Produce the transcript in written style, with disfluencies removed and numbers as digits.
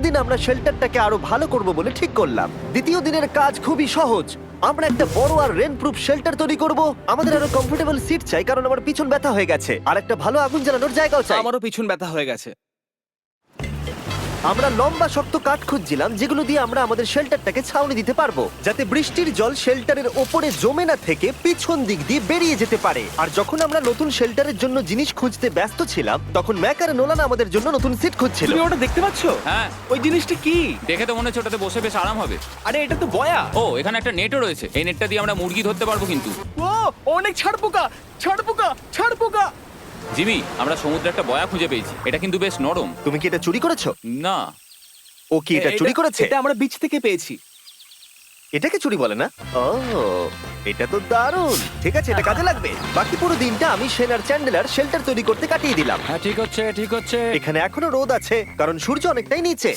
দিন আমরা শেল্টারটাকে আরো ভালো করব বলে ঠিক করলাম। দ্বিতীয় দিনের কাজ খুবই সহজ। আমরা একটা বড় আর রেন প্রুফ শেল্টার তৈরি করব। আমাদের আরো কমফোর্টেবল সিট চাই, কারণ আমার পিছন ব্যথা হয়ে গেছে, আর একটা ভালো আগুন জ্বালানোর জায়গাও চাই। আমারও পিছন ব্যথা হয়ে গেছে। আমরা লম্বা শক্ত কাঠ খুঁজছিলাম যেগুলো দিয়ে আমরা আমাদের শেল্টারটাকে ছাউনি দিতে পারবো, যাতে বৃষ্টির জল শেল্টারের ওপরে জমে না থেকে পিছন দিক দিয়ে বেরিয়ে যেতে পারে। আর যখন আমরা নতুন শেল্টারের জন্য জিনিস খুঁজতে ব্যস্ত ছিলাম, তখন ম্যাক আর নোলান আমাদের জন্য নতুন সিট খুঁজছিল। তুমি ওটা দেখতে পাচ্ছ? হ্যাঁ, ওই জিনিসটা কি? দেখে তো মনে হচ্ছে ওটাতে বসে বেশ আরাম হবে। আরে এটা তো বয়া। ও, এখানে একটা নেটও রয়েছে। এই নেটটা দিয়ে আমরা মুরগি ধরতে পারবো কিন্তু। ও অনেক ছাড় পোকা, ছাড় পোকা, ছাড় পোকা। জিমি, আমরা সমুদ্রে একটা বয়া খুঁজে পেয়েছি। এটা কিন্তু বেশ নরম। তুমি কি এটা চুরি করেছো? না, ও কি এটা চুরি করেছে? এটা আমরা বিচ থেকে পেয়েছি। এটাকে চুরি বলে না? ও, এটা তো দারুণ। ঠিক আছে, এটা কাজে লাগবে। বাকি পুরো দিনটা আমি শেন আর চ্যান্ডেলার শেল্টার তৈরি করতে কাটিয়ে দিলাম। হ্যাঁ ঠিক হচ্ছে ঠিক হচ্ছে। এখানে এখনো রোদ আছে, কারণ সূর্য অনেকটাই নিচে।